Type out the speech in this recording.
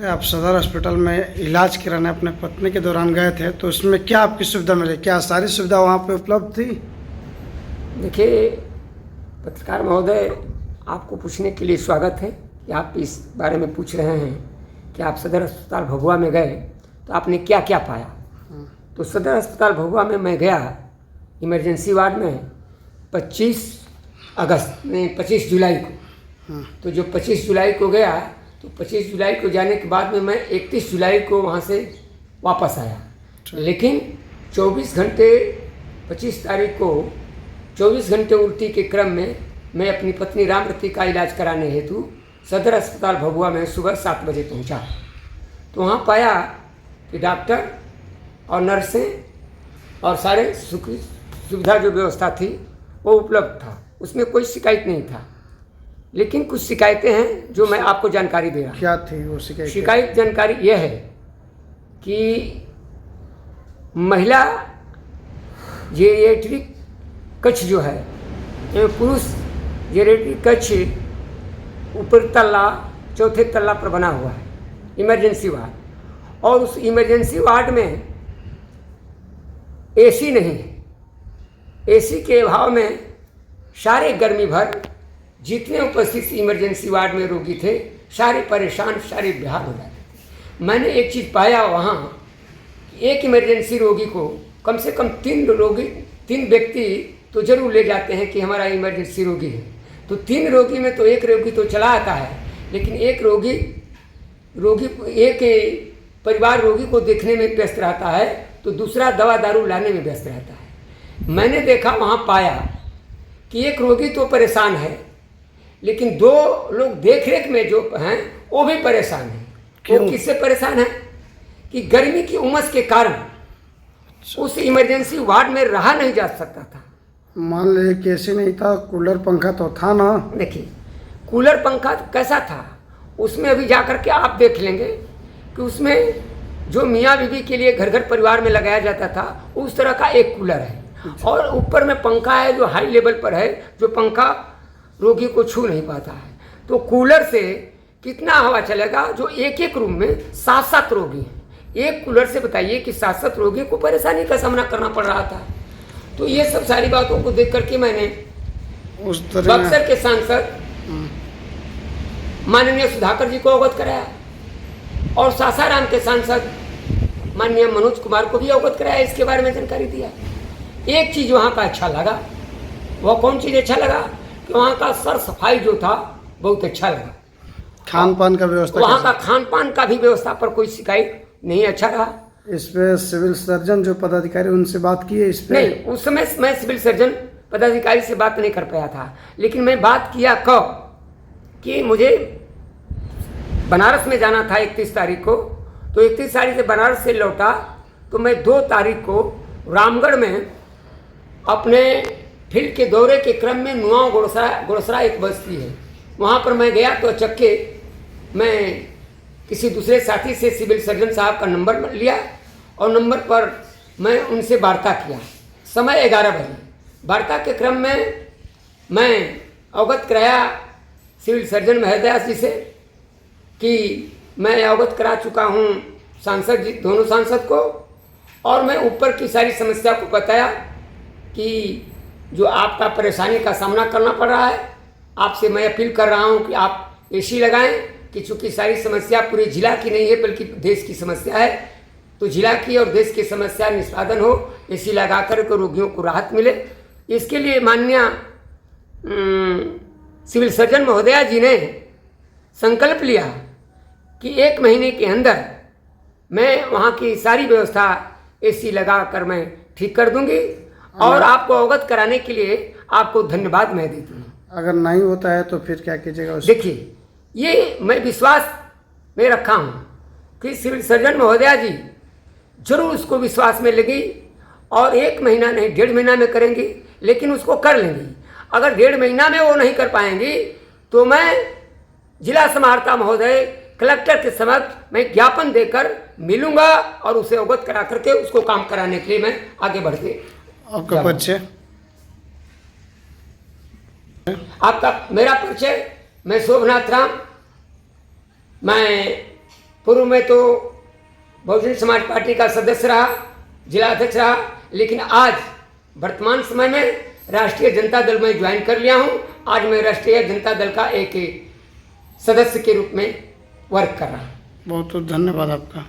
कि आप सदर अस्पताल में इलाज कराने अपने पत्नी के दौरान गए थे, तो उसमें क्या आपकी सुविधा मिली? क्या सारी सुविधा वहाँ पे उपलब्ध थी? देखिए पत्रकार महोदय, आपको पूछने के लिए स्वागत है कि आप इस बारे में पूछ रहे हैं कि आप सदर अस्पताल भभुआ में गए तो आपने क्या क्या पाया। तो सदर अस्पताल भभुआ में मैं गया इमरजेंसी वार्ड में 25 जुलाई को। तो जो 25 जुलाई को गया तो 25 जुलाई को जाने के बाद में मैं 31 जुलाई को वहाँ से वापस आया। लेकिन 25 तारीख को 24 घंटे उल्टी के क्रम में मैं अपनी पत्नी रामरती का इलाज कराने हेतु सदर अस्पताल भभुआ में सुबह 7 बजे पहुंचा। तो वहाँ पाया कि डॉक्टर और नर्सें और सारे सुविधा जो व्यवस्था थी वो उपलब्ध था, उसमें कोई शिकायत नहीं था। लेकिन कुछ शिकायतें हैं जो मैं आपको जानकारी दे रहा हूँ। क्या थी वो शिकायत? जानकारी यह है कि महिला जेरिएट्रिक कक्ष जो है, पुरुष जेरिएट्रिक कक्ष ऊपर तल्ला चौथे तल्ला पर बना हुआ है इमरजेंसी वार्ड, और उस इमरजेंसी वार्ड में एसी नहीं है। एसी के अभाव में सारे गर्मी भर जितने उपस्थित इमरजेंसी वार्ड में रोगी थे सारे परेशान, सारे बेहाल हो जाते थे। मैंने एक चीज़ पाया वहाँ, एक इमरजेंसी रोगी को कम से कम 3 व्यक्ति तो जरूर ले जाते हैं कि हमारा इमरजेंसी रोगी है। तो 3 रोगी में तो एक रोगी तो चला आता है, लेकिन एक परिवार रोगी को देखने में व्यस्त रहता है तो दूसरा दवा दारू लाने में व्यस्त रहता है। मैंने देखा वहाँ पाया कि एक रोगी तो परेशान है, लेकिन 2 लोग देखरेख में जो हैं वो भी परेशान हैं। वो किससे परेशान है कि गर्मी की उमस के कारण उस इमरजेंसी वार्ड में रहा नहीं जा सकता था। मान लीजिए कि एसी नहीं था, कूलर पंखा तो था ना। देखिए कूलर पंखा कैसा था, उसमें अभी जाकर के आप देख लेंगे कि उसमें जो मियाँ बीवी के लिए घर घर परिवार में लगाया जाता था उस तरह का एक कूलर है, और ऊपर में पंखा है जो हाई लेवल पर है, जो पंखा रोगी को छू नहीं पाता है। तो कूलर से कितना हवा चलेगा? जो एक रूम में 7 रोगी हैं, एक कूलर से बताइए कि 7 रोगी को परेशानी का सामना करना पड़ रहा था। तो ये सब सारी बातों को देख करके मैंने बक्सर के सांसद माननीय सुधाकर जी को अवगत कराया और सासाराम के सांसद माननीय मनोज कुमार को भी अवगत कराया, इसके बारे में जानकारी दिया। एक चीज़ वहाँ का अच्छा लगा। वह कौन चीज़ अच्छा लगा कि वहाँ का सर सफाई जो था बहुत अच्छा लगा। खान पान का व्यवस्था, वहाँ का खान पान का भी व्यवस्था पर कोई शिकायत नहीं, अच्छा रहा। इस पे सिविल सर्जन जो पदाधिकारी उनसे बात की है इस पे? नहीं, उस समय मैं सिविल सर्जन पदाधिकारी से बात नहीं कर पाया था, लेकिन मैं बात किया कब कि मुझे बनारस में जाना था 31 तारीख को। तो 31 तारीख से बनारस से लौटा तो मैं 2 तारीख को रामगढ़ में अपने फील्ड के दौरे के क्रम में नुआव गोड़सरा एक बस्ती है, वहाँ पर मैं गया तो चक्के मैं किसी दूसरे साथी से सिविल सर्जन साहब का नंबर लिया और नंबर पर मैं उनसे वार्ता किया। समय 11 बजे। वार्ता के क्रम में मैं अवगत कराया सिविल सर्जन महोदया जी से कि मैं अवगत करा चुका हूँ सांसद जी, दोनों सांसद को, और मैं ऊपर की सारी समस्या को बताया कि जो आपका परेशानी का सामना करना पड़ रहा है, आपसे मैं अपील कर रहा हूँ कि आप एसी लगाएं, कि चूँकि सारी समस्या पूरे जिला की नहीं है बल्कि देश की समस्या है, तो जिला की और देश की समस्या निष्पादन हो, एसी लगा कर के रोगियों को राहत मिले। इसके लिए माननीय सिविल सर्जन महोदया जी ने संकल्प लिया कि 1 महीने के अंदर मैं वहाँ की सारी व्यवस्था एसी लगा कर मैं ठीक कर दूंगी, और आपको अवगत कराने के लिए आपको धन्यवाद मैं देती हूँ। अगर नहीं होता है तो फिर क्या कीजिएगा? देखिए, ये मैं विश्वास में रखा हूँ कि सिविल सर्जन महोदया जी जरूर उसको विश्वास में लेगी, और 1 महीना नहीं 1.5 महीना में करेंगी, लेकिन उसको कर लेंगी। अगर 1.5 महीना में वो नहीं कर पाएंगी तो मैं जिला समाहर्ता महोदय कलेक्टर के समक्ष मैं ज्ञापन देकर मिलूंगा और उसे अवगत करा करके उसको काम कराने के लिए मैं आगे बढ़ते। आपका परिचय? मेरा परिचय, मैं शोभनाथ राम, मैं पूर्व में तो बहुजन समाज पार्टी का सदस्य रहा, जिला अध्यक्ष रहा, लेकिन आज वर्तमान समय में राष्ट्रीय जनता दल में ज्वाइन कर लिया हूँ। आज मैं राष्ट्रीय जनता दल का एक सदस्य के रूप में वर्क कर रहा हूँ। बहुत बहुत धन्यवाद आपका।